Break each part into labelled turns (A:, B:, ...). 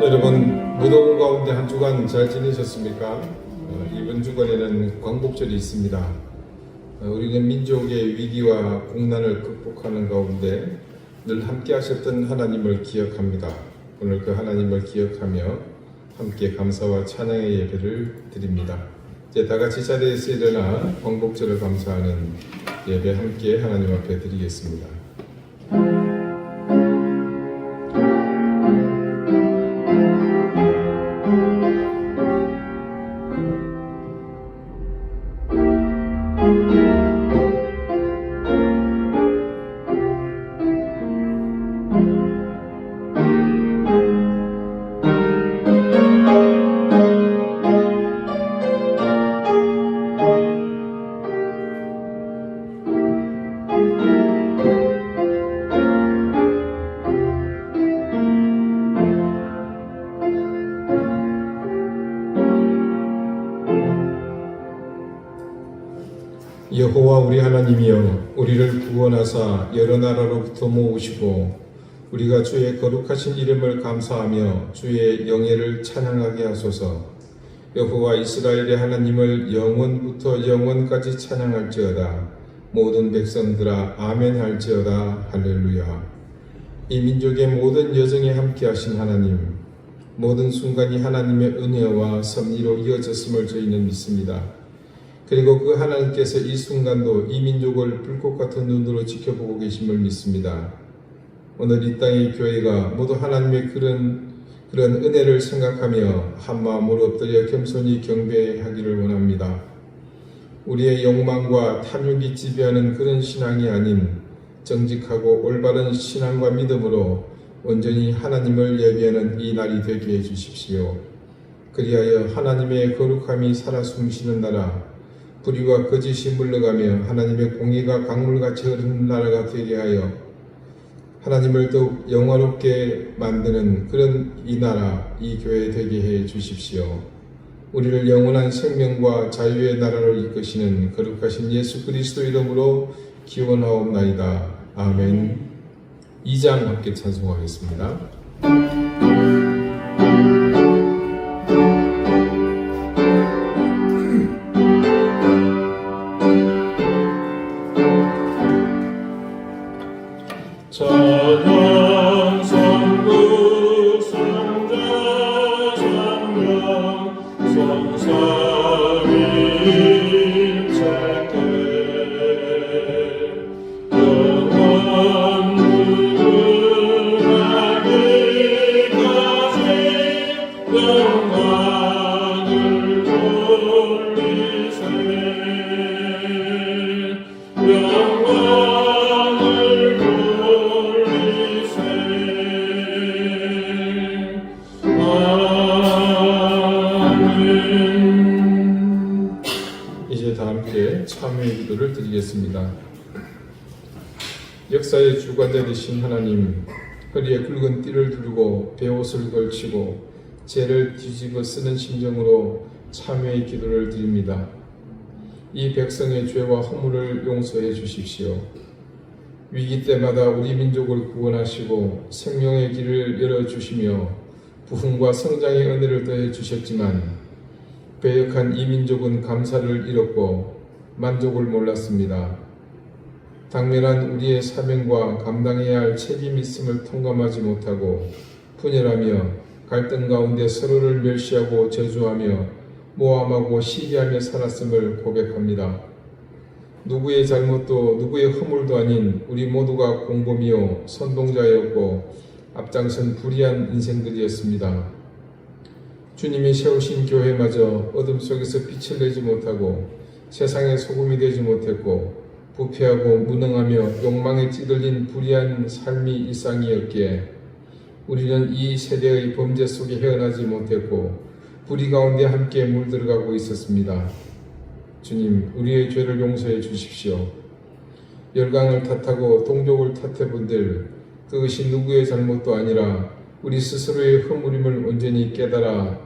A: 여러분, 무더운 가운데 한 주간 잘 지내셨습니까? 이번 주간에는 광복절이 있습니다. 우리는 민족의 위기와 국난을 극복하는 가운데 늘 함께 하셨던 하나님을 기억합니다. 오늘 그 하나님을 기억하며 함께 감사와 찬양의 예배를 드립니다. 이제 다 같이 자리에서 일어나 광복절을 감사하는 예배 함께 하나님 앞에 드리겠습니다. 여호와 우리 하나님이여, 우리를 구원하사 여러 나라로부터 모으시고 우리가 주의 거룩하신 이름을 감사하며 주의 영예를 찬양하게 하소서. 여호와 이스라엘의 하나님을 영원부터 영원까지 찬양할지어다. 모든 백성들아 아멘 할지어다. 할렐루야. 이 민족의 모든 여정에 함께하신 하나님, 모든 순간이 하나님의 은혜와 섭리로 이어졌음을 저희는 믿습니다. 그리고 그 하나님께서 이 순간도 이 민족을 불꽃 같은 눈으로 지켜보고 계심을 믿습니다. 오늘 이 땅의 교회가 모두 하나님의 그런 은혜를 생각하며 한 마음으로 엎드려 겸손히 경배하기를 원합니다. 우리의 욕망과 탐욕이 지배하는 그런 신앙이 아닌 정직하고 올바른 신앙과 믿음으로 온전히 하나님을 예배하는 이 날이 되게 해주십시오. 그리하여 하나님의 거룩함이 살아 숨쉬는 나라, 불의와 거짓이 물러가며 하나님의 공의가 강물같이 흐르는 나라가 되게 하여 하나님을 더욱 영화롭게 만드는 그런 이 나라, 이 교회 되게 해 주십시오. 우리를 영원한 생명과 자유의 나라로 이끄시는 거룩하신 예수 그리스도 이름으로 기원하옵나이다. 아멘. 2장 함께 찬송하겠습니다.
B: 찬양 성부 성자 장명 성삼위 찰때 영원 무궁하기까지 영광을 돌리세.
A: 이제 다 함께 참회의 기도를 드리겠습니다. 역사의 주관자 되신 하나님, 허리에 굵은 띠를 두르고 베옷을 걸치고 죄를 뒤집어 쓰는 심정으로 참회의 기도를 드립니다. 이 백성의 죄와 허물을 용서해 주십시오. 위기 때마다 우리 민족을 구원하시고 생명의 길을 열어주시며 부흥과 성장의 은혜를 더해 주셨지만 배역한 이 민족은 감사를 잃었고 만족을 몰랐습니다. 당면한 우리의 사명과 감당해야 할 책임이 있음을 통감하지 못하고 분열하며 갈등 가운데 서로를 멸시하고 저주하며 모함하고 시기하며 살았음을 고백합니다. 누구의 잘못도 누구의 허물도 아닌 우리 모두가 공범이요 선동자였고 앞장선 불의한 인생들이었습니다. 주님이 세우신 교회마저 어둠 속에서 빛을 내지 못하고 세상의 소금이 되지 못했고 부패하고 무능하며 욕망에 찌들린 불의한 삶이 일상이었기에 우리는 이 세대의 범죄 속에 헤어나지 못했고 불의 가운데 함께 물들어가고 있었습니다. 주님, 우리의 죄를 용서해 주십시오. 열강을 탓하고 동족을 탓해본들 그것이 누구의 잘못도 아니라 우리 스스로의 허물임을 온전히 깨달아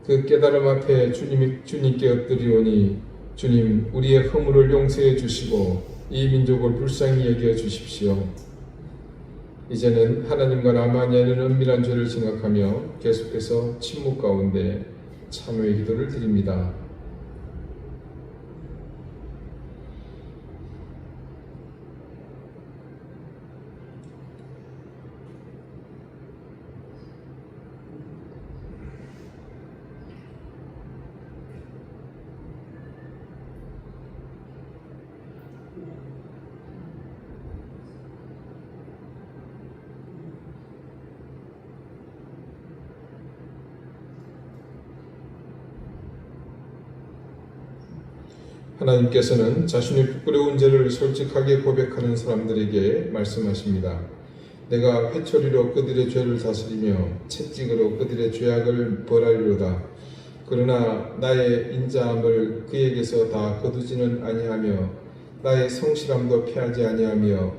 A: 그 깨달음 앞에 주님께 엎드리오니 주님, 우리의 허물을 용서해 주시고 이 민족을 불쌍히 여겨 주십시오. 이제는 하나님과 나만이 하는 은밀한 죄를 생각하며 계속해서 침묵 가운데 참회의 기도를 드립니다. 하나님께서는 자신의 부끄러운 죄를 솔직하게 고백하는 사람들에게 말씀하십니다. 내가 회초리로 그들의 죄를 다스리며 채찍으로 그들의 죄악을 벌하리로다. 그러나 나의 인자함을 그에게서 다 거두지는 아니하며 나의 성실함도 피하지 아니하며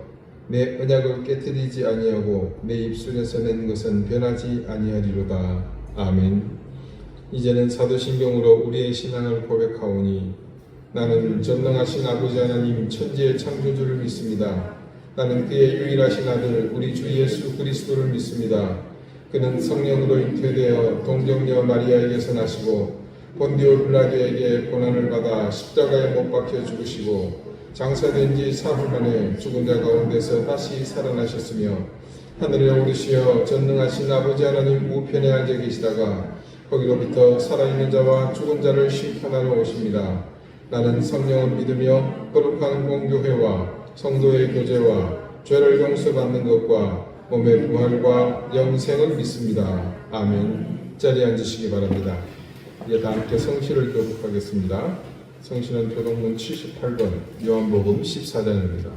A: 내 언약을 깨뜨리지 아니하고 내 입술에서 낸 것은 변하지 아니하리로다. 아멘. 이제는 사도신경으로 우리의 신앙을 고백하오니 나는 전능하신 아버지 하나님 천지의 창조주를 믿습니다. 나는 그의 유일하신 아들 우리 주 예수 그리스도를 믿습니다. 그는 성령으로 잉태되어 동정녀 마리아에게서 나시고 본디오 빌라도에게 고난을 받아 십자가에 못 박혀 죽으시고 장사된 지 사흘 만에 죽은 자 가운데서 다시 살아나셨으며 하늘에 오르시어 전능하신 아버지 하나님 우편에 앉아 계시다가 거기로부터 살아있는 자와 죽은 자를 심판하러 오십니다. 나는 성령을 믿으며 거룩한 공교회와 성도의 교제와 죄를 용서받는 것과 몸의 부활과 영생을 믿습니다. 아멘. 자리에 앉으시기 바랍니다. 이제 다 함께 성시를 교독하겠습니다. 성시는 교독문 78번 요한복음 14장입니다.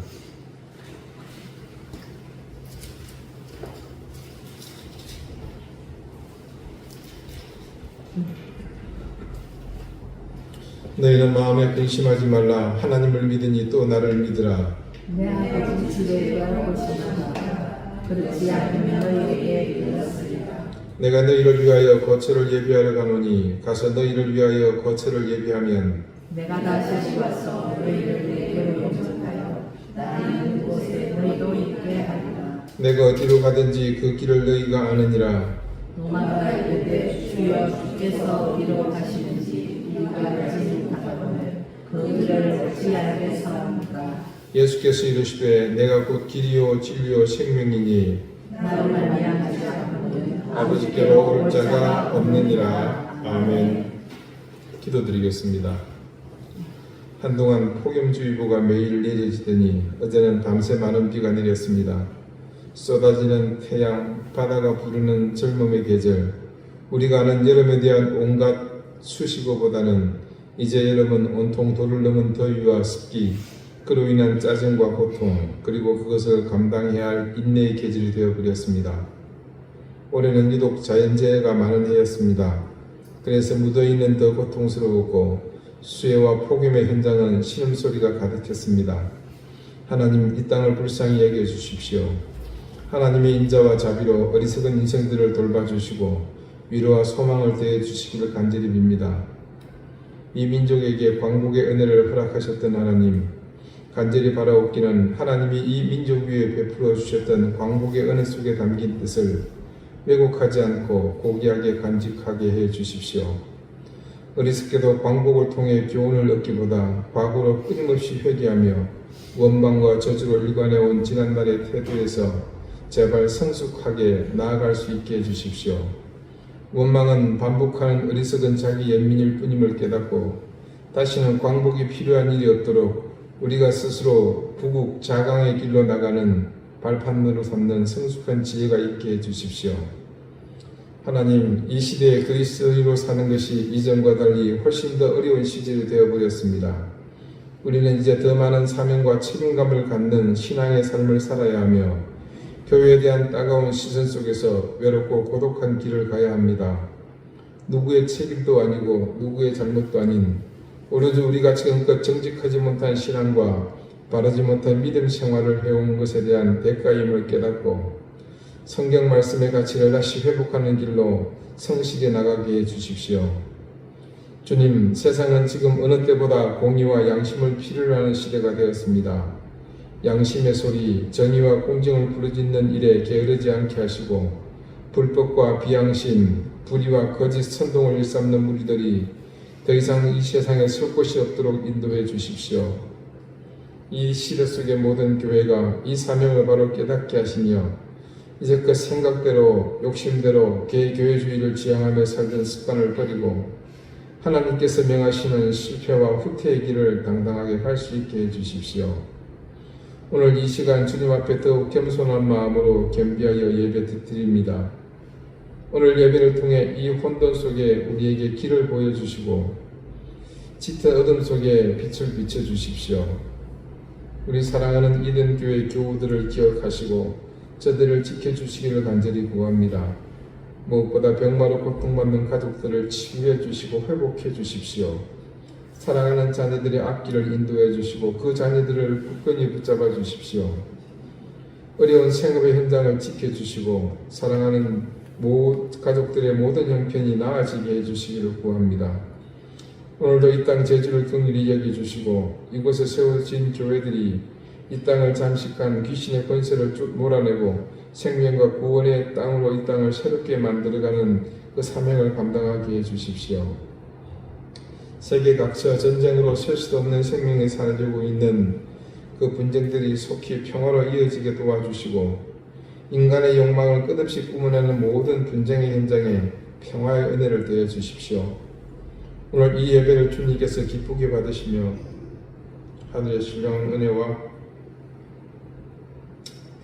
A: 너희는 마음에 근심하지 말라. 하나님을 믿으니 또 나를 믿으라.
C: 내 아버지 집에 여러 곳이 많다. 그렇지 않으면 너희에게 이르렀으리라.
A: 내가 너희를 위하여 거처를 예비하러 가노니 가서 너희를 위하여 거처를 예비하면
C: 내가 다시 와서 너희를 내게로 영접하여 나 있는 곳에 너희도 있게 하리라.
A: 내가 어디로 가든지 그 길을 너희가 아느니라.
C: 도마가 이르되 주여 주께서 어디로 가시는지 우리가 알지 못하거늘 그 길을 어찌 알겠사옵니까?
A: 예수께서 이르시되 내가 곧 길이요 진리요 생명이니
C: 나를 말미암지 않고는
A: 아버지께로 올 자가 없느니라. 아멘. 기도드리겠습니다. 한동안 폭염주의보가 매일 내려지더니 어제는 밤새 많은 비가 내렸습니다. 쏟아지는 태양, 바다가 부르는 젊음의 계절, 우리가 아는 여름에 대한 온갖 수식어보다는 이제 여름은 온통 도를 넘은 더위와 습기, 그로 인한 짜증과 고통, 그리고 그것을 감당해야 할 인내의 계절이 되어버렸습니다. 올해는 유독 자연재해가 많은 해였습니다. 그래서 무더위는 더 고통스러웠고 수해와 폭염의 현장은 신음소리가 가득했습니다. 하나님, 이 땅을 불쌍히 여겨주십시오. 하나님의 인자와 자비로 어리석은 인생들을 돌봐주시고 위로와 소망을 더해주시기를 간절히 빕니다. 이 민족에게 광복의 은혜를 허락하셨던 하나님, 간절히 바라옵기는 하나님이 이 민족 위에 베풀어 주셨던 광복의 은혜 속에 담긴 뜻을 왜곡하지 않고 고귀하게 간직하게 해 주십시오. 어리석게도 광복을 통해 교훈을 얻기보다 과거로 끊임없이 회개하며 원망과 저주로 일관해온 지난날의 태도에서 제발 성숙하게 나아갈 수 있게 해주십시오. 원망은 반복하는 어리석은 자기 연민일 뿐임을 깨닫고 다시는 광복이 필요한 일이 없도록 우리가 스스로 부국 자강의 길로 나가는 발판으로 삼는 성숙한 지혜가 있게 해주십시오. 하나님, 이 시대에 그리스도인으로 사는 것이 이전과 달리 훨씬 더 어려운 시절이 되어버렸습니다. 우리는 이제 더 많은 사명과 책임감을 갖는 신앙의 삶을 살아야 하며 교회에 대한 따가운 시선 속에서 외롭고 고독한 길을 가야 합니다. 누구의 책임도 아니고 누구의 잘못도 아닌 오로지 우리가 지금껏 정직하지 못한 신앙과 바르지 못한 믿음 생활을 해온 것에 대한 대가임을 깨닫고 성경 말씀의 가치를 다시 회복하는 길로 성실히 나가게 해주십시오. 주님, 세상은 지금 어느 때보다 공의와 양심을 필요로 하는 시대가 되었습니다. 양심의 소리, 정의와 공정을 부르짖는 일에 게으르지 않게 하시고 불법과 비양심, 불의와 거짓 선동을 일삼는 무리들이 더 이상 이 세상에 설 곳이 없도록 인도해 주십시오. 이 시대 속의 모든 교회가 이 사명을 바로 깨닫게 하시며 이제껏 생각대로 욕심대로 개교회주의를 지향하며 살던 습관을 버리고 하나님께서 명하시는 실패와 후퇴의 길을 당당하게 갈 수 있게 해주십시오. 오늘 이 시간 주님 앞에 더욱 겸손한 마음으로 겸비하여 예배 드립니다. 오늘 예배를 통해 이 혼돈 속에 우리에게 길을 보여주시고 짙은 어둠 속에 빛을 비춰주십시오. 우리 사랑하는 이든교회 교우들을 기억하시고 저들을 지켜주시기를 간절히 구합니다. 무엇보다 병마로 고통받는 가족들을 치유해 주시고 회복해 주십시오. 사랑하는 자녀들의 앞길을 인도해 주시고 그 자녀들을 굳건히 붙잡아 주십시오. 어려운 생업의 현장을 지켜주시고 사랑하는 가족들의 모든 형편이 나아지게 해주시기를 구합니다. 오늘도 이 땅 제주를 긍휼히 여겨주시고 이곳에 세워진 교회들이 이 땅을 잠식한 귀신의 권세를 몰아내고 생명과 구원의 땅으로 이 땅을 새롭게 만들어가는 그 사명을 감당하게 해주십시오. 세계 각처 전쟁으로 셀 수도 없는 생명이 사라지고 있는 그 분쟁들이 속히 평화로 이어지게 도와주시고 인간의 욕망을 끝없이 뿜어내는 모든 분쟁의 현장에 평화의 은혜를 더해 주십시오. 오늘 이 예배를 주님께서 기쁘게 받으시며 하늘의 신령한 은혜와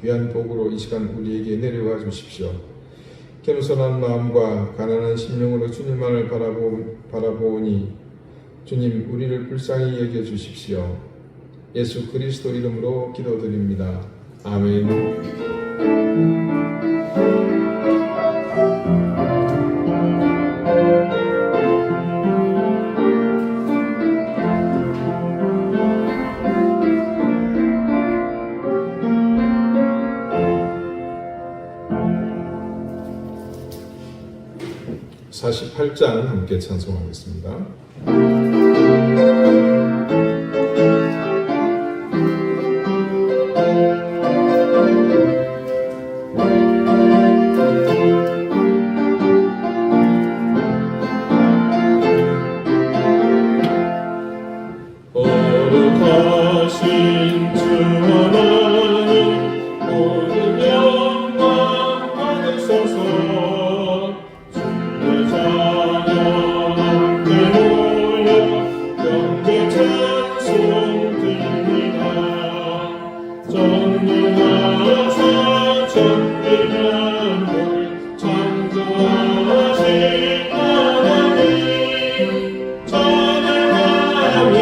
A: 귀한 복으로 이 시간 우리에게 내려와 주십시오. 겸손한 마음과 가난한 심령으로 주님만을 바라보니 주님 우리를 불쌍히 여겨 주십시오. 예수 그리스도 이름으로 기도드립니다. 아멘. (48장) 함께 찬송하겠습니다.
B: 거룩하신 주 하나님 모든 영광 받으소서. 주의 자녀 함께 모여 영계 찬송 드립니다. 전능하사 천지만물 창조하신 하나님 찬양하며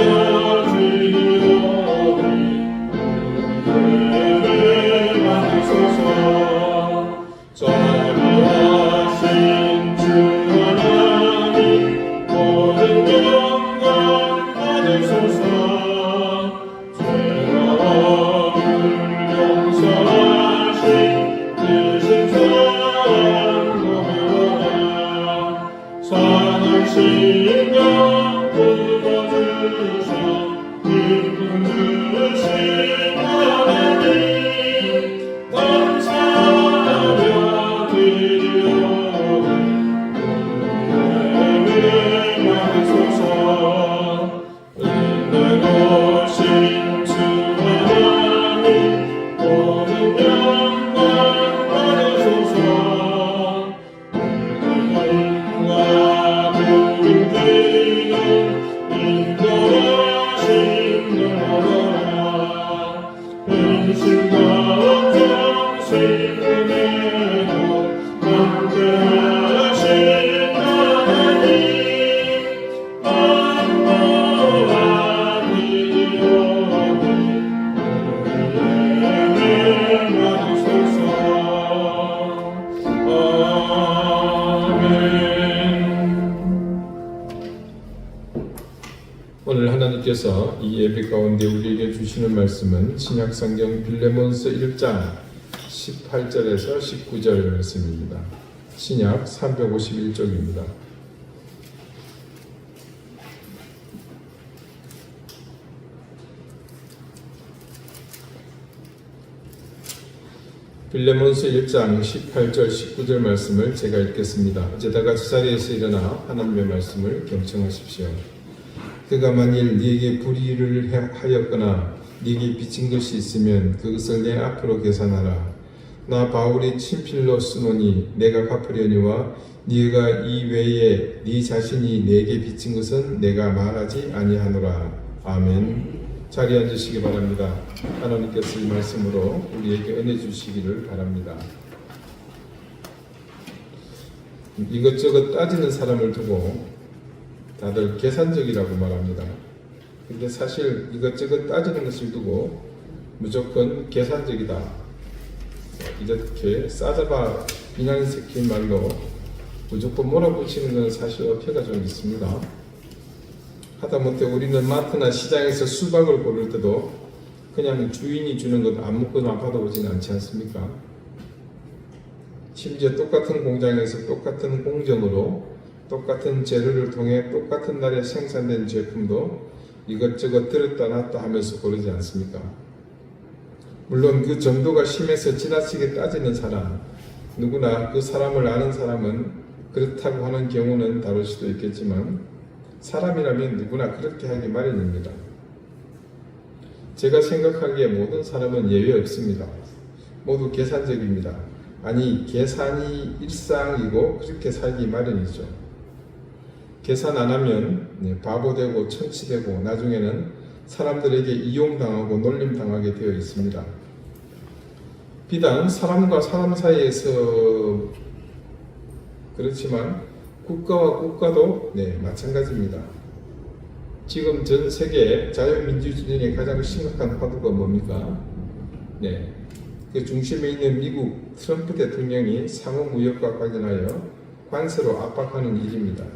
A: 오늘 하나님께서 이 예배 가운데 우리에게 주시는 말씀은 신약성경 빌레몬서 1장 18절에서 19절 말씀입니다. 신약 351쪽입니다. 빌레몬서 1장 18절 19절 말씀을 제가 읽겠습니다. 이제 다 같이 자리에서 일어나 하나님의 말씀을 경청하십시오. 그가 만일 네게 불의를 하였거나 네게 빚진 것이 있으면 그것을 내 앞으로 계산하라. 나 바울이 친필로 쓰노니 내가 갚으려니와 네가 이 외에 네 자신이 내게 빚진 것은 내가 말하지 아니하노라. 아멘. 자리에 앉으시기 바랍니다. 하나님께서 이 말씀으로 우리에게 은혜 주시기를 바랍니다. 이것저것 따지는 사람을 두고 다들 계산적이라고 말합니다. 근데 사실 이것저것 따지는 것을 두고 무조건 계산적이다, 이렇게 싸잡아 비난이 섞인 말로 무조건 몰아붙이는 것은 사실 어폐가 좀 있습니다. 하다못해 우리는 마트나 시장에서 수박을 고를 때도 그냥 주인이 주는 것 아무거나 받아보지는 않지 않습니까? 심지어 똑같은 공장에서 똑같은 공정으로 똑같은 재료를 통해 똑같은 날에 생산된 제품도 이것저것 들었다 놨다 하면서 고르지 않습니까? 물론 그 정도가 심해서 지나치게 따지는 사람, 누구나 그 사람을 아는 사람은 그렇다고 하는 경우는 다를 수도 있겠지만 사람이라면 누구나 그렇게 하기 마련입니다. 제가 생각하기에 모든 사람은 예외 없습니다. 모두 계산적입니다. 아니, 계산이 일상이고 그렇게 살기 마련이죠. 계산 안 하면 바보 되고 천치 되고 나중에는 사람들에게 이용당하고 놀림당하게 되어 있습니다. 비단 사람과 사람 사이에서 그렇지만 국가와 국가도 마찬가지입니다. 지금 전 세계 자유민주주의의 가장 심각한 화두가 뭡니까? 그 중심에 있는 미국 트럼프 대통령이 상호무역과 관련하여 관세로 압박하는 일입니다.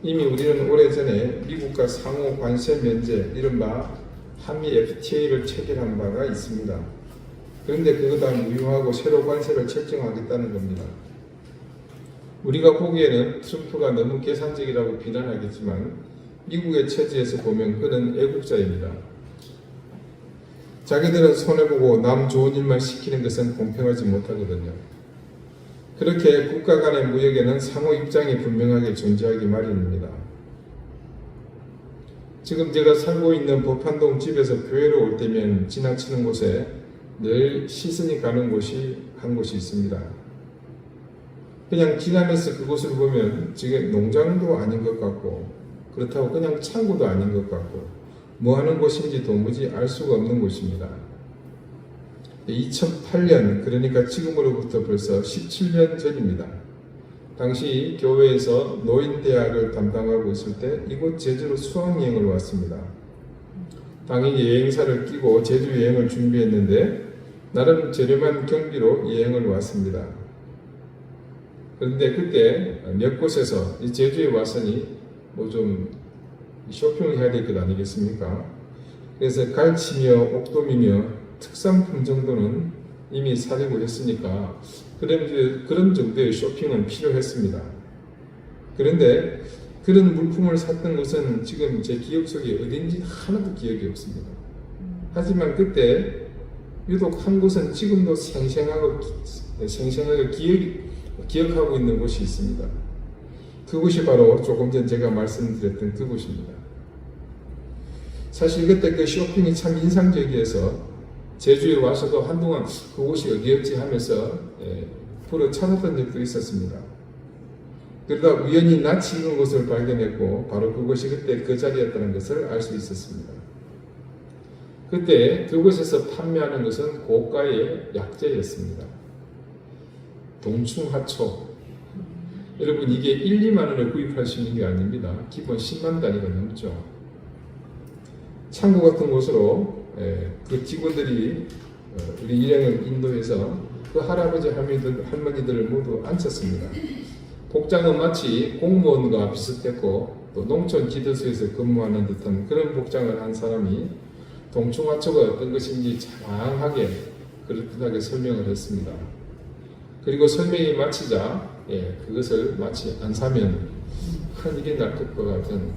A: 이미 우리는 오래전에 미국과 상호 관세 면제, 이른바 한미 FTA를 체결한 바가 있습니다. 그런데 그거 다 무효하고 새로 관세를 책정하겠다는 겁니다. 우리가 보기에는 트럼프가 너무 계산적이라고 비난하겠지만 미국의 처지에서 보면 그는 애국자입니다. 자기들은 손해보고 남 좋은 일만 시키는 것은 공평하지 못하거든요. 그렇게 국가 간의 무역에는 상호 입장이 분명하게 존재하기 마련입니다. 지금 제가 살고 있는 법한동 집에서 교회로 올 때면 지나치는 곳에 늘 시선이 가는 곳이 한 곳이 있습니다. 그냥 지나면서 그곳을 보면 지금 농장도 아닌 것 같고 그렇다고 그냥 창고도 아닌 것 같고 뭐 하는 곳인지 도무지 알 수가 없는 곳입니다. 2008년, 그러니까 지금으로부터 벌써 17년 전입니다. 당시 교회에서 노인대학을 담당하고 있을 때 이곳 제주로 수학여행을 왔습니다. 당연히 여행사를 끼고 제주 여행을 준비했는데 나름 저렴한 경비로 여행을 왔습니다. 그런데 그때 몇 곳에서 이 제주에 왔으니 뭐 좀 쇼핑을 해야 될 것 아니겠습니까? 그래서 갈치며 옥돔이며 특산품 정도는 이미 사려고 했으니까 그런 정도의 쇼핑은 필요했습니다. 그런데 그런 물품을 샀던 것은 지금 제 기억 속에 어딘지 하나도 기억이 없습니다. 하지만 그때 유독 한 곳은 지금도 생생하게 기억하고 있는 곳이 있습니다. 그곳이 바로 조금 전 제가 말씀드렸던 그곳입니다. 사실 그때 그 쇼핑이 참 인상적이어서 제주에 와서도 한동안 그곳이 어디였지 하면서 불을 찾았던 적도 있었습니다. 그러다 우연히 낯이 익은 곳을 발견했고 바로 그곳이 그때 그 자리였다는 것을 알 수 있었습니다. 그때 그곳에서 판매하는 것은 고가의 약재였습니다. 동충하초. 여러분, 이게 1, 2만 원에 구입할 수 있는 게 아닙니다. 기본 10만 단위가 넘죠. 창고 같은 곳으로 그 직원들이 우리 일행을 인도해서 그 할아버지 할머니들을 모두 앉혔습니다. 복장은 마치 공무원과 비슷했고 또 농촌 기도소에서 근무하는 듯한 그런 복장을 한 사람이 동충하초가 어떤 것인지 장황하게 그럴듯하게 설명을 했습니다. 그리고 설명이 마치자 그것을 마치 안 사면 큰일이 날 것과 같은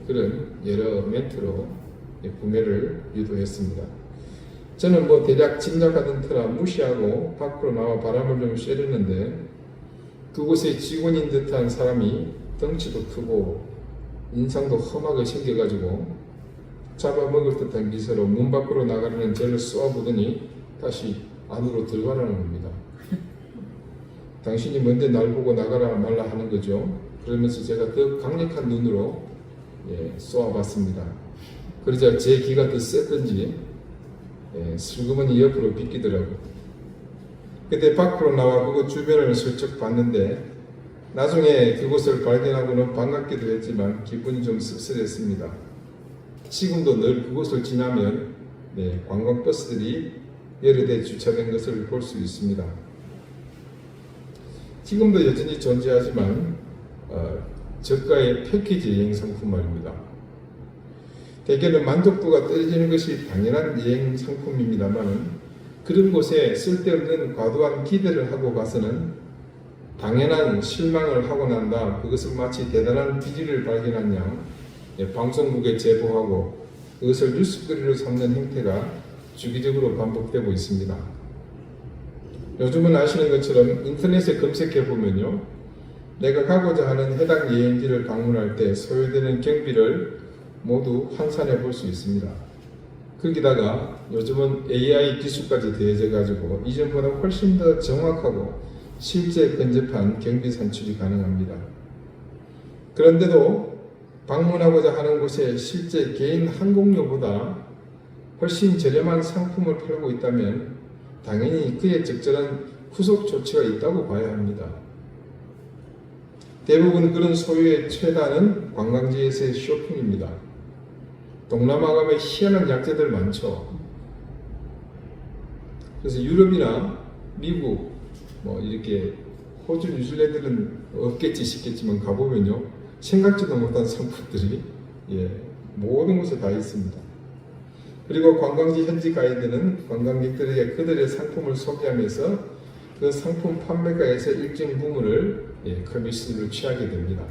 A: 그런 여러 멘트로 구매를 유도했습니다. 저는 뭐 대략 짐작하던 터라 무시하고 밖으로 나와 바람을 좀 쐬려는데 그곳에 직원인 듯한 사람이 덩치도 크고 인상도 험하게 생겨가지고 잡아먹을 듯한 기세로 문 밖으로 나가려는 저를 쏘아보더니 다시 안으로 들어가라는 겁니다. 당신이 먼저 날 보고 나가라 말라 하는 거죠. 그러면서 제가 더 강력한 눈으로 쏘아봤습니다. 그러자 제 기가 더 셌던지 슬그머니 옆으로 비키더라고요. 그때 밖으로 나와 그곳 주변을 슬쩍 봤는데 나중에 그곳을 발견하고는 반갑기도 했지만 기분이 좀 씁쓸했습니다. 지금도 늘 그곳을 지나면 관광버스들이 여러 대 주차된 것을 볼 수 있습니다. 지금도 여전히 존재하지만 저가의 패키지 여행 상품 말입니다. 대개는 만족도가 떨어지는 것이 당연한 여행 상품입니다만 그런 곳에 쓸데없는 과도한 기대를 하고 가서는 당연한 실망을 하고 난다. 그것을 마치 대단한 비리를 발견한 양 방송국에 제보하고 그것을 뉴스거리로 삼는 행태가 주기적으로 반복되고 있습니다. 요즘은 아시는 것처럼 인터넷에 검색해 보면요, 내가 가고자 하는 해당 여행지를 방문할 때 소요되는 경비를 모두 환산해 볼 수 있습니다. 거기다가 요즘은 AI 기술까지 더해져 가지고 이전보다 훨씬 더 정확하고 실제 근접한 경비 산출이 가능합니다. 그런데도 방문하고자 하는 곳에 실제 개인 항공료보다 훨씬 저렴한 상품을 팔고 있다면 당연히 그에 적절한 후속 조치가 있다고 봐야 합니다. 대부분 그런 소유의 최다는 관광지에서의 쇼핑입니다. 동남아 가면 희한한 약재들 많죠. 그래서 유럽이나 미국, 뭐 이렇게 호주, 뉴질랜드는 없겠지 싶겠지만 가보면요, 생각지도 못한 상품들이 모든 곳에 다 있습니다. 그리고 관광지 현지 가이드는 관광객들에게 그들의 상품을 소개하면서 그 상품 판매가에서 일정 부분을 커미션으로 취하게 됩니다.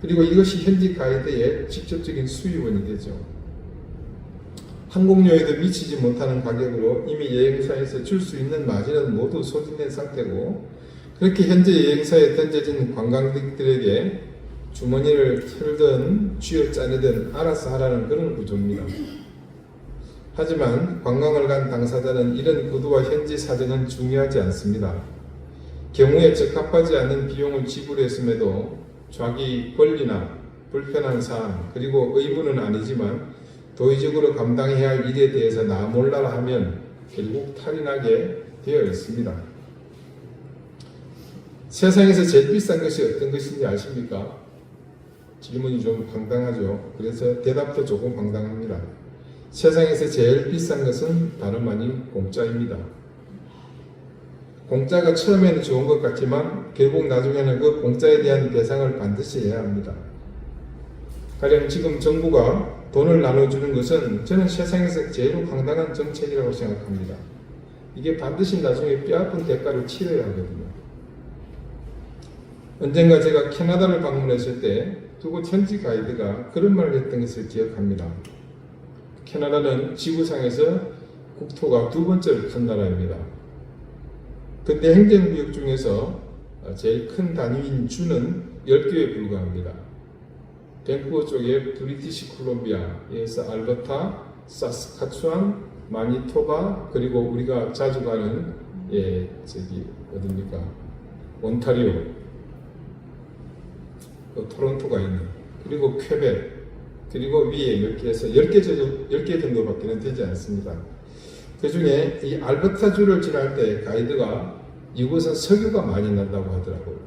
A: 그리고 이것이 현지 가이드의 직접적인 수입원이 되죠. 항공료에도 미치지 못하는 가격으로 이미 여행사에서 줄 수 있는 마진은 모두 소진된 상태고, 그렇게 현재 여행사에 던져진 관광객들에게 주머니를 털든 쥐어짜내든 알아서 하라는 그런 구조입니다. 하지만 관광을 간 당사자는 이런 구도와 현지 사정은 중요하지 않습니다. 경우에 적합하지 않은 비용을 지불했음에도 자기 권리나 불편한 사항 그리고 의무는 아니지만 도의적으로 감당해야 할 일에 대해서 나 몰라라 하면 결국 탈인하게 되어 있습니다. 세상에서 제일 비싼 것이 어떤 것인지 아십니까? 질문이 좀 황당하죠. 그래서 대답도 조금 황당합니다. 세상에서 제일 비싼 것은 다름 아닌 공짜입니다. 공짜가 처음에는 좋은 것 같지만 결국 나중에는 그 공짜에 대한 배상을 반드시 해야 합니다. 가령 지금 정부가 돈을 나눠주는 것은 저는 세상에서 제일 황당한 정책이라고 생각합니다. 이게 반드시 나중에 뼈아픈 대가를 치러야 하거든요. 언젠가 제가 캐나다를 방문했을 때 그곳 현지 가이드가 그런 말을 했던 것을 기억합니다. 캐나다는 지구상에서 국토가 두 번째로 큰 나라입니다. 그때 행정구역 중에서 제일 큰 단위인 주는 10개에 불과합니다. 밴쿠버 쪽에 브리티시 콜롬비아에서 알버타, 사스카추안, 마니토바, 그리고 우리가 자주 가는 어딥니까? 온타리오, 토론토가 있는, 그리고 퀘벡, 그리고 위에 몇 개에서 10개 정도밖에 되지 않습니다. 그 중에 이 알버타주를 지날 때 가이드가 이곳은 석유가 많이 난다고 하더라고요.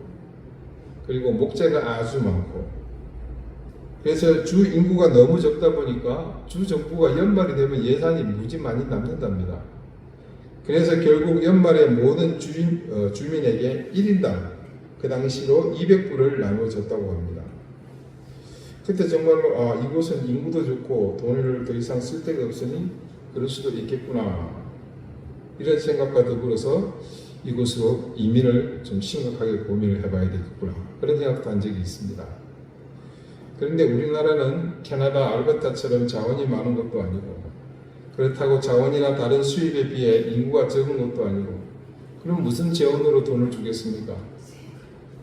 A: 그리고 목재가 아주 많고, 그래서 주 인구가 너무 적다 보니까 주 정부가 연말이 되면 예산이 무지 많이 남는답니다. 그래서 결국 연말에 모든 주민에게 1인당 그 당시로 200불을 나눠줬다고 합니다. 그때 정말로 이곳은 인구도 좋고 돈을 더 이상 쓸 데가 없으니 그럴 수도 있겠구나, 이런 생각과 더불어서 이곳으로 이민을 좀 심각하게 고민을 해봐야 되겠구나, 그런 생각도 한 적이 있습니다. 그런데 우리나라는 캐나다 알버타처럼 자원이 많은 것도 아니고 그렇다고 자원이나 다른 수입에 비해 인구가 적은 것도 아니고, 그럼 무슨 재원으로 돈을 주겠습니까?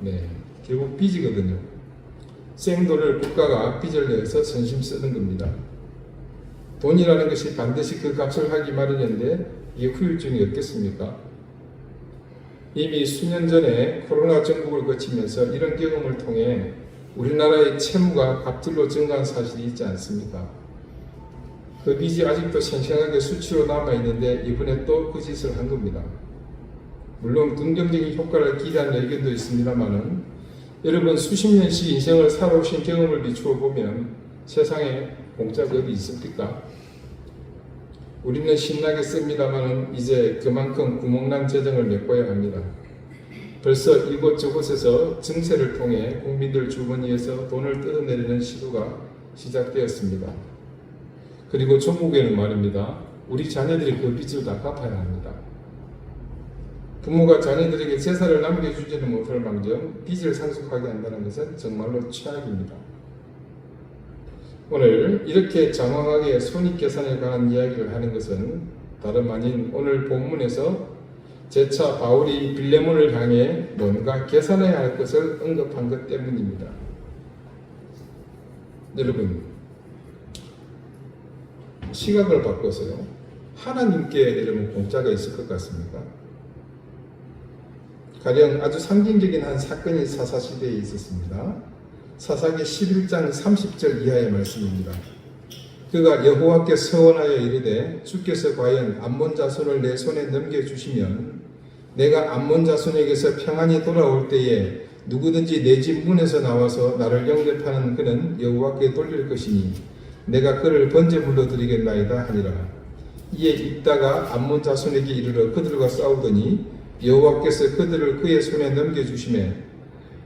A: 네, 결국 빚이거든요. 생돈을 국가가 빚을 내서 선심 쓰는 겁니다. 돈이라는 것이 반드시 그 값을 하기 마련인데 이게 후유증이 없겠습니까? 이미 수년 전에 코로나 전국을 거치면서 이런 경험을 통해 우리나라의 채무가 갑질로 증가한 사실이 있지 않습니까? 그 빚이 아직도 생생하게 수치로 남아있는데 이번에 또 그 짓을 한 겁니다. 물론 긍정적인 효과를 기대하는 의견도 있습니다만은 여러분 수십 년씩 인생을 살아오신 경험을 비추어 보면 세상에 공짜가 어디 있습니까? 우리는 신나게 씁니다만은 이제 그만큼 구멍난 재정을 메꿔야 합니다. 벌써 이곳저곳에서 증세를 통해 국민들 주머니에서 돈을 뜯어내려는 시도가 시작되었습니다. 그리고 종국에는 말입니다. 우리 자녀들이 그 빚을 다 갚아야 합니다. 부모가 자녀들에게 재산을 남겨주지는 못할 망정 빚을 상속하게 한다는 것은 정말로 최악입니다. 오늘 이렇게 장황하게 손익계산에 관한 이야기를 하는 것은 다름 아닌 오늘 본문에서 재차 바울이 빌레몬을 향해 뭔가 계산해야 할 것을 언급한 것 때문입니다. 여러분, 시각을 바꿔서요. 하나님께 여러분 공짜가 있을 것 같습니까? 가령 아주 상징적인 한 사건이 사사시대에 있었습니다. 사사기 11장 30절 이하의 말씀입니다. 그가 여호와께 서원하여 이르되 주께서 과연 암몬 자손을 내 손에 넘겨주시면 내가 암몬 자손에게서 평안히 돌아올 때에 누구든지 내 집 문에서 나와서 나를 영접하는 그는 여호와께 돌릴 것이니 내가 그를 번제물로 드리겠나이다 하니라. 이에 입다가 암몬 자손에게 이르러 그들과 싸우더니 여호와께서 그들을 그의 손에 넘겨주시매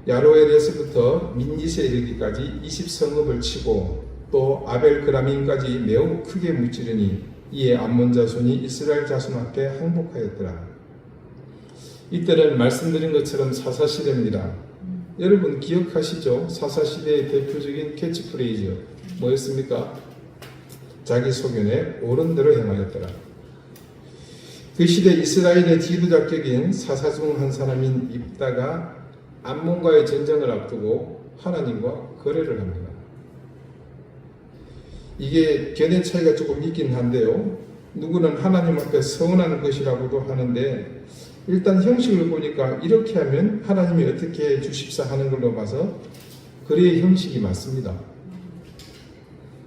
A: 야로엘에서부터 민닛에 이르기까지 20성읍을 치고 또 아벨그라민까지 매우 크게 무찌르니 이에 암몬 자손이 이스라엘 자손 앞에 항복하였더라. 이때는 말씀드린 것처럼 사사시대입니다. 여러분 기억하시죠? 사사시대의 대표적인 캐치프레이즈 뭐였습니까? 자기 소견에 옳은 대로 행하였더라. 그 시대 이스라엘의 지도자격인 사사 중 한 사람인 입다가 암몬과의 전쟁을 앞두고 하나님과 거래를 합니다. 이게 견해 차이가 조금 있긴 한데요. 누구는 하나님 앞에 서운하는 것이라고도 하는데 일단 형식을 보니까 이렇게 하면 하나님이 어떻게 해 주십사 하는 걸로 봐서 거래의 형식이 맞습니다.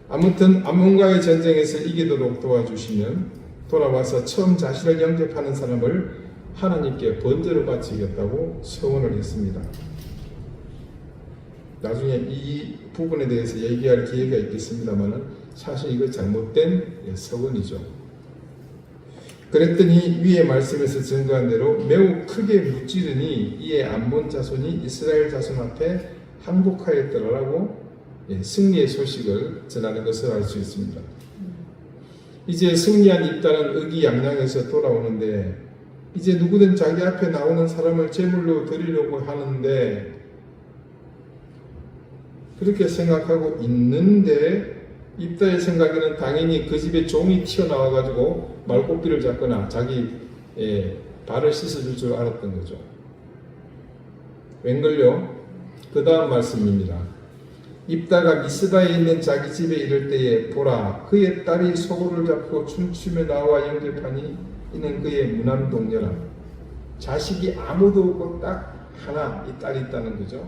A: 아무튼 암몬과의 전쟁에서 이기도록 도와주시면 돌아와서 처음 자신을 영접하는 사람을 하나님께 번제로 바치겠다고 서원을 했습니다. 나중에 이 부분에 대해서 얘기할 기회가 있겠습니다만 사실 이거 잘못된 서원이죠. 그랬더니 위의 말씀에서 증거한 대로 매우 크게 무찌르니 이에 암몬 자손이 이스라엘 자손 앞에 항복하였더라라고 승리의 소식을 전하는 것을 알 수 있습니다. 이제 승리한 입다는 의기양양해서 돌아오는데 이제 누구든 자기 앞에 나오는 사람을 제물로 드리려고 하는데 그렇게 생각하고 있는데 입다의 생각에는 당연히 그 집에 종이 튀어나와가지고 말고삐를 잡거나 자기 발을 씻어줄 줄 알았던 거죠. 웬걸요? 그 다음 말씀입니다. 입다가 미스바에 있는 자기 집에 이를 때에 보라 그의 딸이 소고를 잡고 춤추며 나와 영접하니 이는 그의 무남동녀라. 자식이 아무도 없고 딱 하나 이 딸이 있다는 거죠.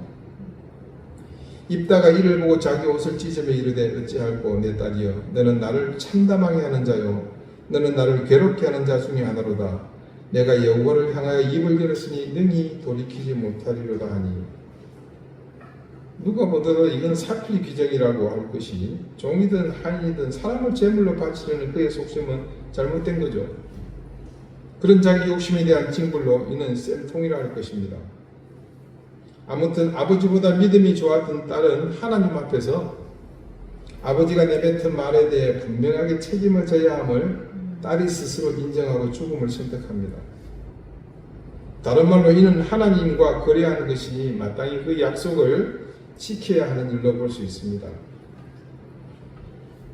A: 입다가 이를 보고 자기 옷을 찢으며 이르되 어찌할꼬 내 딸이여 너는 나를 참담하게 하는 자요 너는 나를 괴롭게 하는 자 중에 하나로다. 내가 여호와를 향하여 입을 열었으니 능히 돌이키지 못하리로다 하니 누가 보더라도 이건 사필 규정이라고 할 것이 종이든 하인이든 사람을 제물로 바치려는 그의 속셈은 잘못된 거죠. 그런 자기 욕심에 대한 징벌로 이는 쌤통이라 할 것입니다. 아무튼 아버지보다 믿음이 좋았던 딸은 하나님 앞에서 아버지가 내뱉은 말에 대해 분명하게 책임을 져야 함을 딸이 스스로 인정하고 죽음을 선택합니다. 다른 말로 이는 하나님과 거래하는 것이니 마땅히 그 약속을 지켜야 하는 일로 볼 수 있습니다.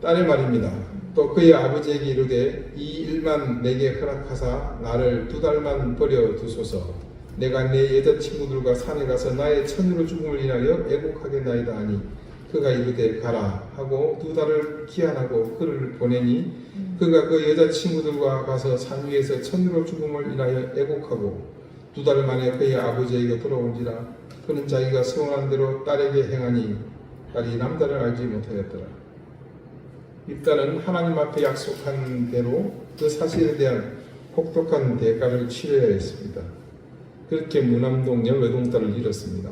A: 딸의 말입니다. 또 그의 아버지에게 이르되 이 일만 내게 허락하사 나를 2달만 버려 두소서. 내가 내 여자친구들과 산에 가서 나의 처녀로 죽음을 인하여 애곡하겠나이다 하니 그가 이르되 가라 하고 2달을 기한하고 그를 보내니 그가 그 여자친구들과 가서 산 위에서 처녀로 죽음을 인하여 애곡하고 2달 만에 그의 아버지에게 돌아온지라. 그는 자기가 소원한 대로 딸에게 행하니 딸이 남자를 알지 못하였더라. 입다는 하나님 앞에 약속한 대로 그 사실에 대한 혹독한 대가를 치러야 했습니다. 그렇게 무남동 외동딸을 잃었습니다.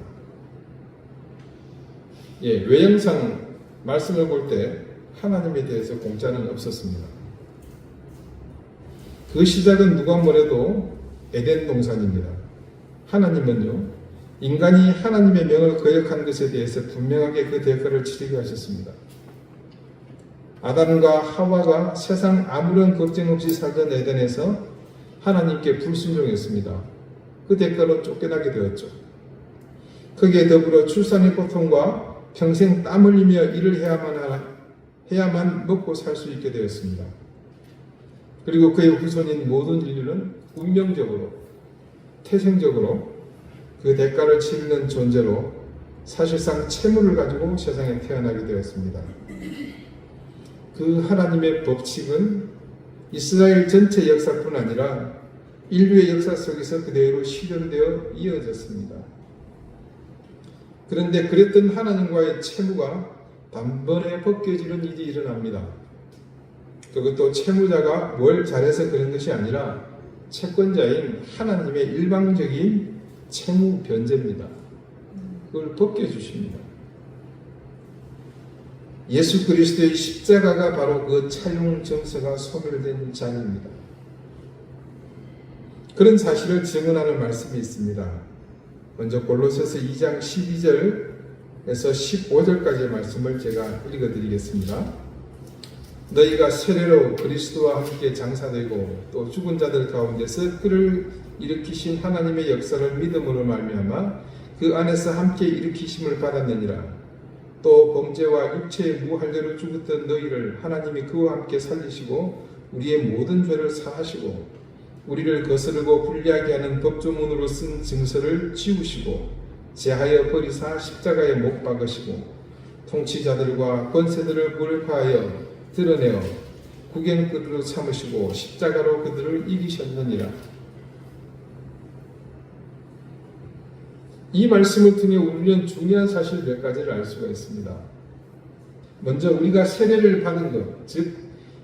A: 외형상 말씀을 볼 때 하나님에 대해서 공짜는 없었습니다. 그 시작은 누가 뭐래도 에덴 동산입니다. 하나님은요, 인간이 하나님의 명을 거역한 것에 대해서 분명하게 그 대가를 치르게 하셨습니다. 아담과 하와가 세상 아무런 걱정 없이 살던 에덴에서 하나님께 불순종했습니다. 그 대가로 쫓겨나게 되었죠. 거기에 더불어 출산의 고통과 평생 땀 흘리며 일을 해야만 먹고 살 수 있게 되었습니다. 그리고 그의 후손인 모든 인류는 운명적으로, 태생적으로 그 대가를 치르는 존재로 사실상 채무를 가지고 세상에 태어나게 되었습니다. 그 하나님의 법칙은 이스라엘 전체 역사뿐 아니라 인류의 역사 속에서 그대로 실현되어 이어졌습니다. 그런데 그랬던 하나님과의 채무가 단번에 벗겨지는 일이 일어납니다. 그것도 채무자가 뭘 잘해서 그런 것이 아니라 채권자인 하나님의 일방적인 채무 변제입니다. 그걸 벗겨주십니다. 예수 그리스도의 십자가가 바로 그 차용 정서가 소멸된 자리입니다. 그런 증언하는 말씀이 있습니다. 먼저 골로새서 2장 12절에서 15절까지의 말씀을 제가 읽어드리겠습니다. 너희가 세례로 그리스도와 함께 장사되고 또 죽은 자들 가운데서 그를 일으키신 하나님의 역사를 믿음으로 말미암아 그 안에서 함께 일으키심을 받았느니라. 또 범죄와 육체의 무할례로 죽었던 너희를 하나님이 그와 함께 살리시고 우리의 모든 죄를 사하시고 우리를 거스르고 불리하게 하는 법조문으로 쓴 증서를 지우시고 제하여 버리사 십자가에 못 박으시고 통치자들과 권세들을 불파하여 드러내어 구경꾼으로 삼으시고 십자가로 그들을 이기셨느니라. 이 말씀을 통해 우리는 중요한 사실 몇 가지를 알 수가 있습니다. 먼저 우리가 세례를 받은 것, 즉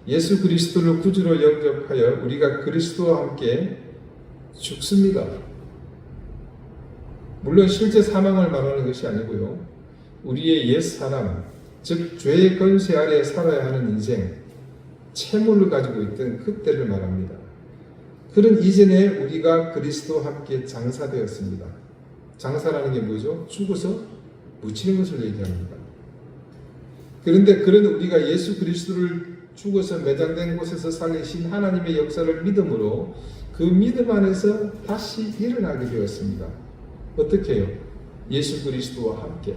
A: 예수 그리스도를 구주로 영접하여 우리가 그리스도와 함께 죽습니다. 물론 실제 사망을 말하는 것이 아니고요. 우리의 옛 사람, 즉 죄의 권세 아래 살아야 하는 인생, 채무를 가지고 있던 그때를 말합니다. 그런 이전에 우리가 그리스도와 함께 장사되었습니다. 장사라는 게 뭐죠? 죽어서 묻히는 것을 얘기합니다. 그런데 그런 우리가 예수 그리스도를 죽어서 매장된 곳에서 살리신 하나님의 역사를 믿음으로 그 믿음 안에서 다시 일어나게 되었습니다. 어떻게 해요? 예수 그리스도와 함께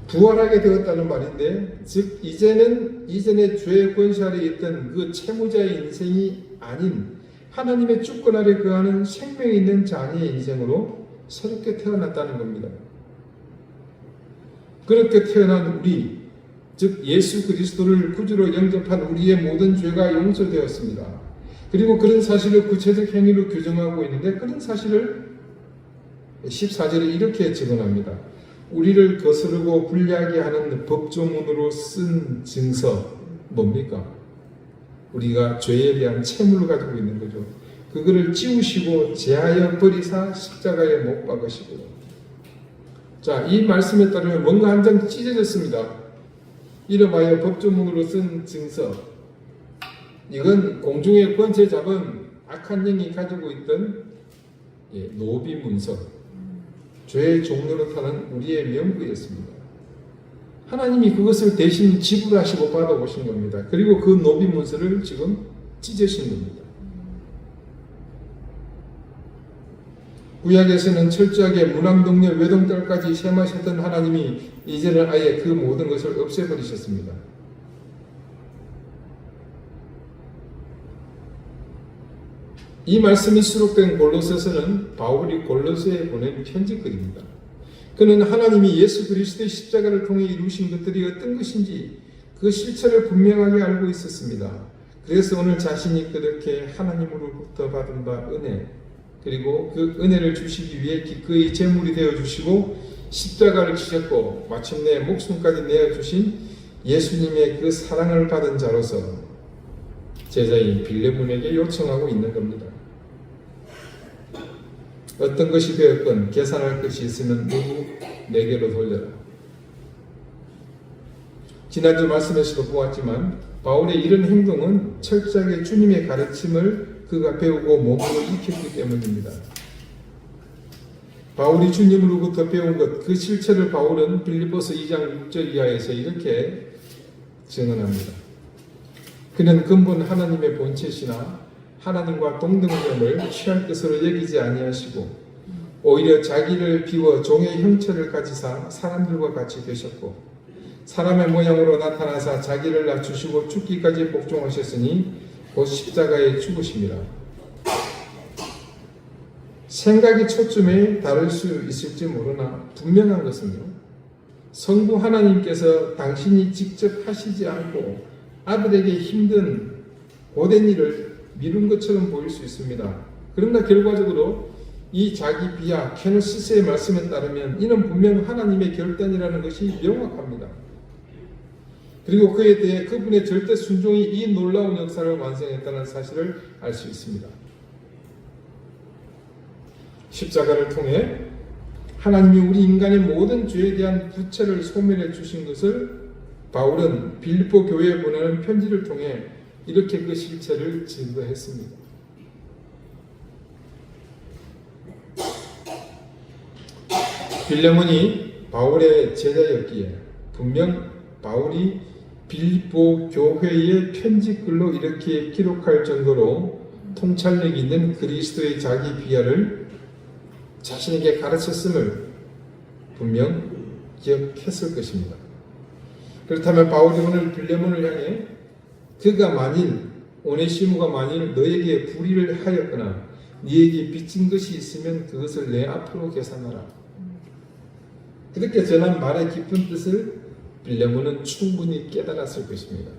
A: 부활하게 되었다는 말인데, 즉 이전에 죄의 권세 아래 있던 그 채무자의 인생이 아닌 하나님의 주권 아래 거하는 생명이 있는 자녀의 인생으로 새롭게 태어났다는 겁니다. 그렇게 태어난 우리, 즉 예수 그리스도를 구주로 영접한 우리의 모든 죄가 용서되었습니다. 그리고 그런 사실을 구체적 행위로 규정하고 있는데, 그런 사실을 14절에 이렇게 증언합니다. 우리를 거스르고 불리하게 하는 법조문으로 쓴 증서, 뭡니까? 우리가 죄에 대한 채무를 가지고 있는 거죠. 그거를 지우시고 제하여 버리사 십자가에 못 박으시고. 자, 이 말씀에 따르면 뭔가 한 장 찢어졌습니다. 이름하여 법조문으로 쓴 증서. 이건 공중의 권세 잡은 악한 영이 가지고 있던 노비 문서, 죄의 종로로 타는 우리의 명부였습니다. 하나님이 그것을 대신 지불하시고 받아오신 겁니다. 그리고 그 노비 문서를 지금 찢으신 겁니다. 구약에서는 철저하게 무남동녀 외동딸까지 셈하셨던 하나님이 이제는 아예 그 모든 것을 없애버리셨습니다. 이 말씀이 수록된 골로새서는 바울이 골로새에 보낸 편지글입니다. 그는 하나님이 예수 그리스도의 십자가를 통해 이루신 것들이 어떤 것인지 그 실체를 분명하게 알고 있었습니다. 그래서 오늘 자신이 그렇게 하나님으로부터 받은 바 은혜, 그리고 그 은혜를 주시기 위해 기꺼이 제물이 되어 주시고 십자가를 지셨고 마침내 목숨까지 내어주신 예수님의 그 사랑을 받은 자로서 제자인 빌레몬에게 요청하고 있는 겁니다. 어떤 것이 되었건 계산할 것이 있으면 모두 내게로 돌려라. 지난주 말씀에서도 보았지만 바울의 이런 행동은 철저하게 주님의 가르침을 그가 배우고 몸으로 익혔기 때문입니다. 바울이 주님으로부터 배운 것, 그 실체를 바울은 빌립보서 2장 6절 이하에서 이렇게 증언합니다. 그는 근본 하나님의 본체시나 하나님과 동등됨을 취할 것으로 여기지 아니하시고 오히려 자기를 비워 종의 형체를 가지사 사람들과 같이 되셨고 사람의 모양으로 나타나사 자기를 낮추시고 죽기까지 복종하셨으니 곧 십자가에 죽으심이라. 생각이 초점에 다를 수 있을지 모르나 분명한 것은요, 성부 하나님께서 당신이 직접 하시지 않고 아들에게 힘든 고된 일을 미룬 것처럼 보일 수 있습니다. 그러나 결과적으로 이 자기 비하 케노시스의 말씀에 따르면 이는 분명 하나님의 결단이라는 것이 명확합니다. 그리고 그에 대해 그분의 절대 순종이 이 놀라운 역사를 완성했다는 사실을 알 수 있습니다. 십자가를 통해 하나님이 우리 인간의 모든 죄에 대한 부채를 소멸해 주신 것을 바울은 빌립보 교회에 보내는 편지를 통해 이렇게 그 실체를 증거했습니다. 빌레몬이 바울의 제자였기에 분명 바울이 빌립보 교회의 편지글로 이렇게 기록할 정도로 통찰력 있는 그리스도의 자기 비하를 자신에게 가르쳤음을 분명 기억했을 것입니다. 그렇다면 바울이 오늘 빌레몬을 향해 그가 만일 오네시모가 만일 너에게 불의를 하였거나 네에게 빚진 것이 있으면 그것을 내 앞으로 계산하라. 그렇게 전한 말의 깊은 뜻을 빌레몬은 충분히 깨달았을 것입니다.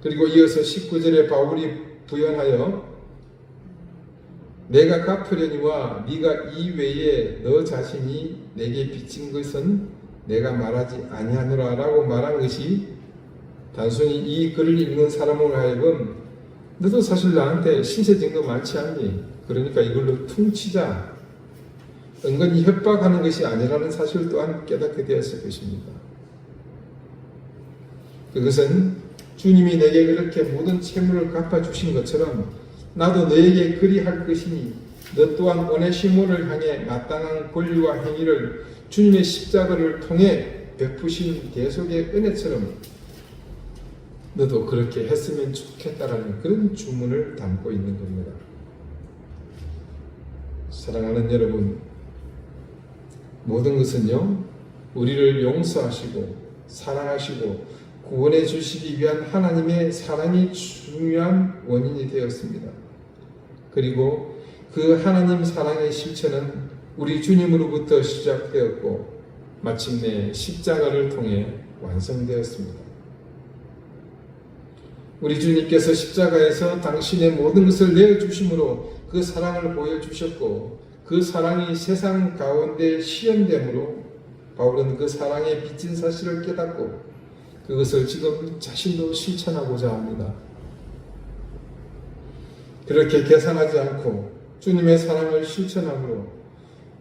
A: 그리고 이어서 19절에 바울이 부연하여 내가 갚으려니와 네가 이외에 너 자신이 내게 빚진 것은 내가 말하지 아니하노라 라고 말한 것이 단순히 이 글을 읽는 사람으로 하여금 너도 사실 나한테 신세 증거 많지 않니? 그러니까 이걸로 퉁치자, 은근히 협박하는 것이 아니라는 사실 또한 깨닫게 되었을 것입니다. 그것은 주님이 내게 그렇게 모든 채무를 갚아주신 것처럼 나도 너에게 그리할 것이니 너 또한 오네시모를 향해 마땅한 권리와 행위를 주님의 십자가를 통해 베푸신 대속의 은혜처럼 너도 그렇게 했으면 좋겠다라는 그런 주문을 담고 있는 겁니다. 사랑하는 여러분, 모든 것은요, 우리를 용서하시고 사랑하시고 구원해 주시기 위한 하나님의 사랑이 중요한 원인이 되었습니다. 그리고 그 하나님 사랑의 실체는 우리 주님으로부터 시작되었고 마침내 십자가를 통해 완성되었습니다. 우리 주님께서 십자가에서 당신의 모든 것을 내어주심으로 그 사랑을 보여주셨고 그 사랑이 세상 가운데 시연됨으로 바울은 그 사랑의 빚진 사실을 깨닫고 그것을 지금 자신도 실천하고자 합니다. 그렇게 계산하지 않고 주님의 사랑을 실천함으로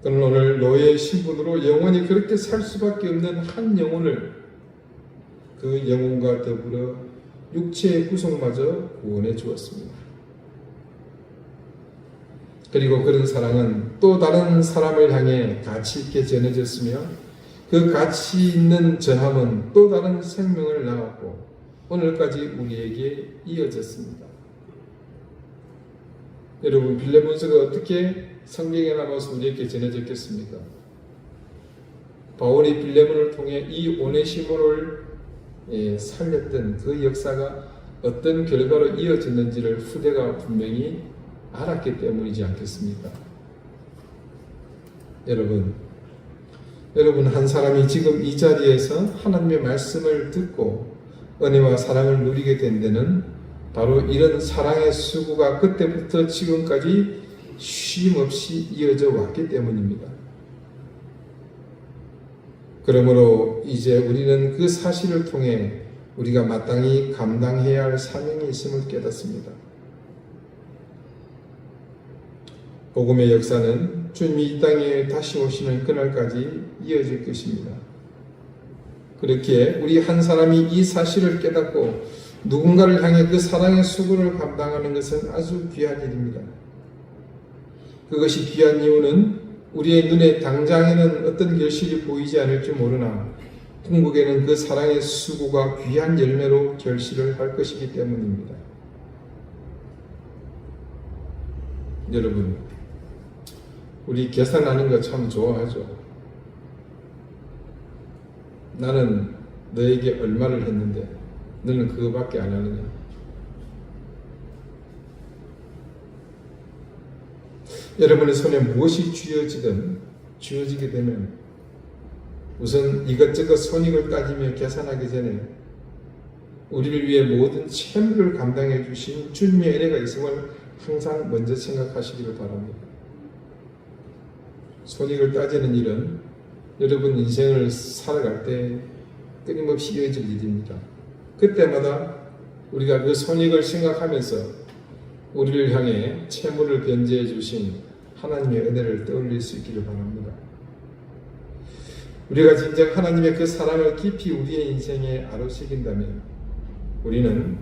A: 그는 오늘 노예의 신분으로 영원히 그렇게 살 수밖에 없는 한 영혼을 그 영혼과 더불어 육체의 구속마저 구원해 주었습니다. 그리고 그런 사랑은 또 다른 사람을 향해 가치 있게 전해졌으며 그 가치 있는 전함은 또 다른 생명을 낳았고 오늘까지 우리에게 이어졌습니다. 여러분, 빌레몬서가 어떻게 성경에 남아서 우리에게 전해졌겠습니까? 바울이 빌레몬을 통해 이 오네시모를 살렸던 그 역사가 어떤 결과로 이어졌는지를 후대가 분명히 알았기 때문이지 않겠습니까? 여러분 한 사람이 지금 이 자리에서 하나님의 말씀을 듣고 은혜와 사랑을 누리게 된 데는 바로 이런 사랑의 수고가 그때부터 지금까지 쉼 없이 이어져 왔기 때문입니다. 그러므로 이제 우리는 그 사실을 통해 우리가 마땅히 감당해야 할 사명이 있음을 깨닫습니다. 복음의 역사는 주님이 이 땅에 다시 오시는 그날까지 이어질 것입니다. 그렇기에 우리 한 사람이 이 사실을 깨닫고 누군가를 향해 그 사랑의 수고를 감당하는 것은 아주 귀한 일입니다. 그것이 귀한 이유는 우리의 눈에 당장에는 어떤 결실이 보이지 않을지 모르나 궁극에는 그 사랑의 수고가 귀한 열매로 결실을 할 것이기 때문입니다. 여러분, 우리 계산하는 거 참 좋아하죠. 나는 너에게 얼마를 했는데 너는 그거밖에 안 하느냐. 여러분의 손에 무엇이 쥐어지게 되면 우선 이것저것 손익을 따지며 계산하기 전에 우리를 위해 모든 채무를 감당해 주신 주님의 은혜가 있음을 항상 먼저 생각하시기를 바랍니다. 손익을 따지는 일은 여러분 인생을 살아갈 때 끊임없이 이어질 일입니다. 그때마다 우리가 그 손익을 생각하면서 우리를 향해 채무를 변제해 주신 하나님의 은혜를 떠올릴 수 있기를 바랍니다. 우리가 진정 하나님의 그 사랑을 깊이 우리의 인생에 아로새긴다면 우리는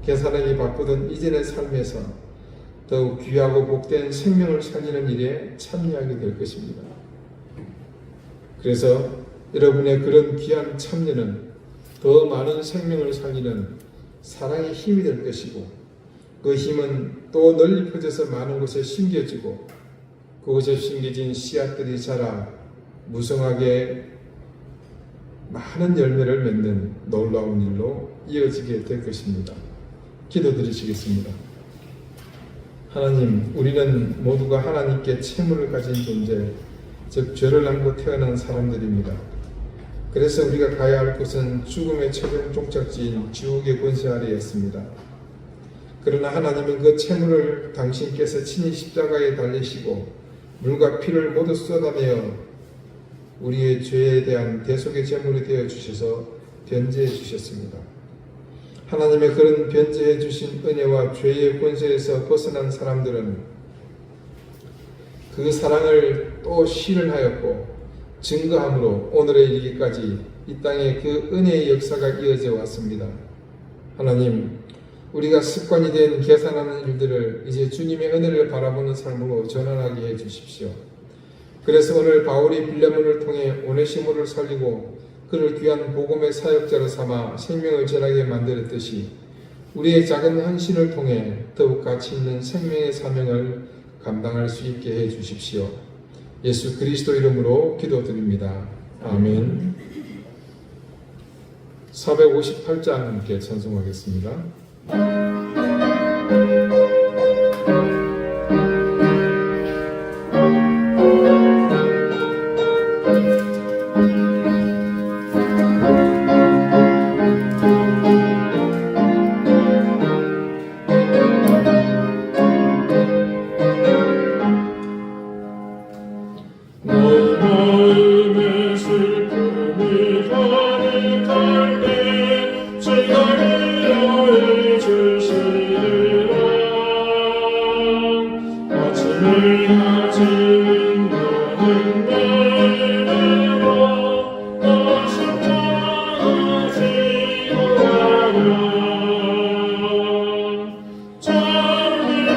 A: 계산하기 바쁘던 이전의 삶에서 더욱 귀하고 복된 생명을 살리는 일에 참여하게 될 것입니다. 그래서 여러분의 그런 귀한 참여는 더 많은 생명을 살리는 사랑의 힘이 될 것이고 그 힘은 또 널리 퍼져서 많은 곳에 심겨지고 그곳에 심겨진 씨앗들이 자라 무성하게 많은 열매를 맺는 놀라운 일로 이어지게 될 것입니다. 기도드리시겠습니다. 하나님, 우리는 모두가 하나님께 채무를 가진 존재, 즉 죄를 안고 태어난 사람들입니다. 그래서 우리가 가야 할 곳은 죽음의 최종 종착지인 지옥의 권세 아래였습니다. 그러나 하나님은 그 채무를 당신께서 친히 십자가에 달리시고 물과 피를 모두 쏟아내어 우리의 죄에 대한 대속의 제물이 되어 주셔서 변제해 주셨습니다. 하나님의 그런 변제해 주신 은혜와 죄의 권세에서 벗어난 사람들은 그 사랑을 또 실현하였고 증거함으로 오늘에 이르기까지 이 땅에 그 은혜의 역사가 이어져 왔습니다. 하나님, 우리가 습관이 된 계산하는 일들을 이제 주님의 은혜를 바라보는 삶으로 전환하게 해 주십시오. 그래서 오늘 바울이 빌레몬을 통해 오네시모를 살리고 그를 귀한 복음의 사역자로 삼아 생명을 전하게 만들었듯이 우리의 작은 헌신을 통해 더욱 가치 있는 생명의 사명을 감당할 수 있게 해 주십시오. 예수 그리스도 이름으로 기도드립니다. 아멘. 458장 함께 찬송하겠습니다.
B: 마음의 슬픔이 가득할 때 제가 위로해 주시리라. 아침을 가진 너는 내게로 나 심장하시고 가라. 잠기는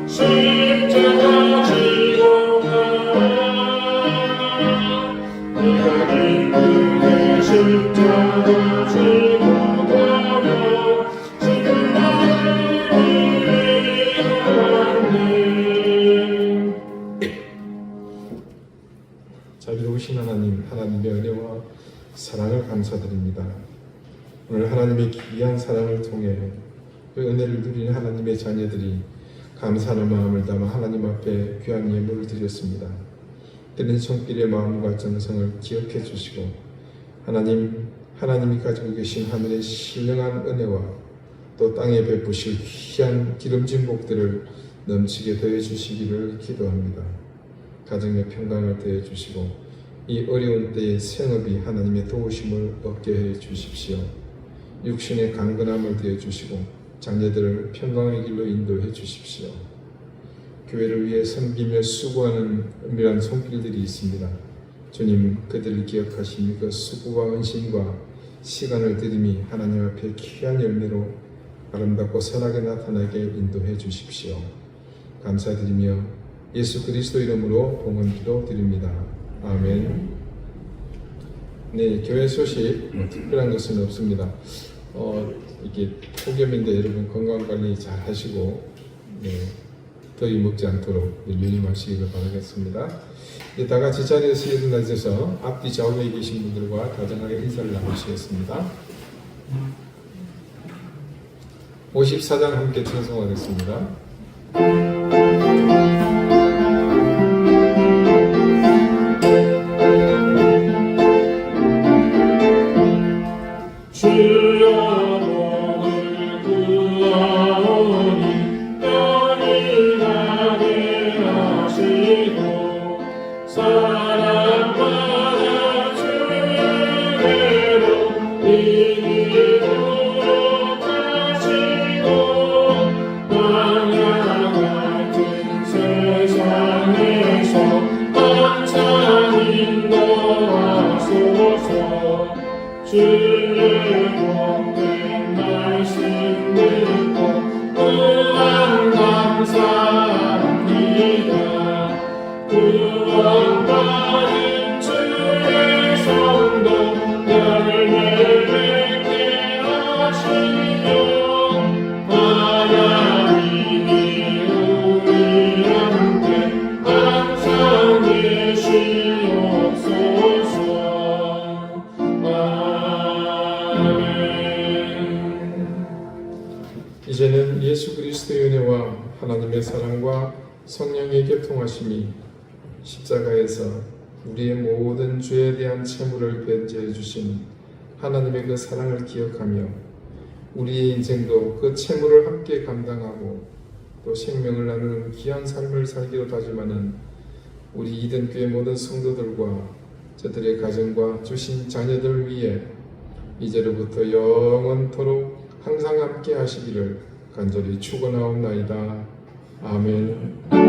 B: 십자가 지고 가 네가 기쁘게 십자가 지고 가며 지금 나를 위하네.
A: 자비로우신 하나님, 하나님의 은혜와 사랑을 감사드립니다. 오늘 하나님의 귀한 사랑을 통해 그 은혜를 누리는 하나님의 자녀들이 감사하는 마음을 담아 하나님 앞에 귀한 예물을 드렸습니다. 드린 손길의 마음과 정성을 기억해 주시고 하나님이 가지고 계신 하늘의 신령한 은혜와 또 땅에 베푸실 귀한 기름진 복들을 넘치게 더해 주시기를 기도합니다. 가정의 평강을 더해 주시고 이 어려운 때의 생업이 하나님의 도우심을 얻게 해 주십시오. 육신의 강건함을 더해 주시고 장녀들을 평강의 길로 인도해 주십시오. 교회를 위해 섬기며 수고하는 은밀한 손길들이 있습니다. 주님, 그들을 기억하시니 그 수고와 헌신과 시간을 들임이 하나님 앞에 귀한 열매로 아름답고 선하게 나타나게 인도해 주십시오. 감사드리며 예수 그리스도 이름으로 봉헌기도 드립니다. 아멘. 네, 교회 소식 특별한 것은 없습니다. 이게 폭염인데 여러분 건강관리 잘 하시고 더위 먹지 않도록 유념하시기를 바라겠습니다. 이제 다 같이 자리에서 일어나셔서 앞뒤 좌우에 계신 분들과 다정하게 인사를 나누시겠습니다. 54장 함께 찬송하겠습니다.
B: 주의 복된 말씀 듣고 또한 감사합니다. 구원받은 주의 성도 열매 맺게 하시며 하나님이 우리 함께 항상 계시옵소서.
A: 이제는 예수 그리스도의 은혜와 하나님의 사랑과 성령의 교통하심이 십자가에서 우리의 모든 죄에 대한 채무를 변제해 주신 하나님의 그 사랑을 기억하며 우리의 인생도 그 채무를 함께 감당하고 또 생명을 나누는 귀한 삶을 살기로 다짐하는 우리 이든교회 모든 성도들과 저들의 가정과 주신 자녀들 위해 이제로부터 영원토록 항상 함께 하시기를 간절히 축원하옵나이다. 아멘.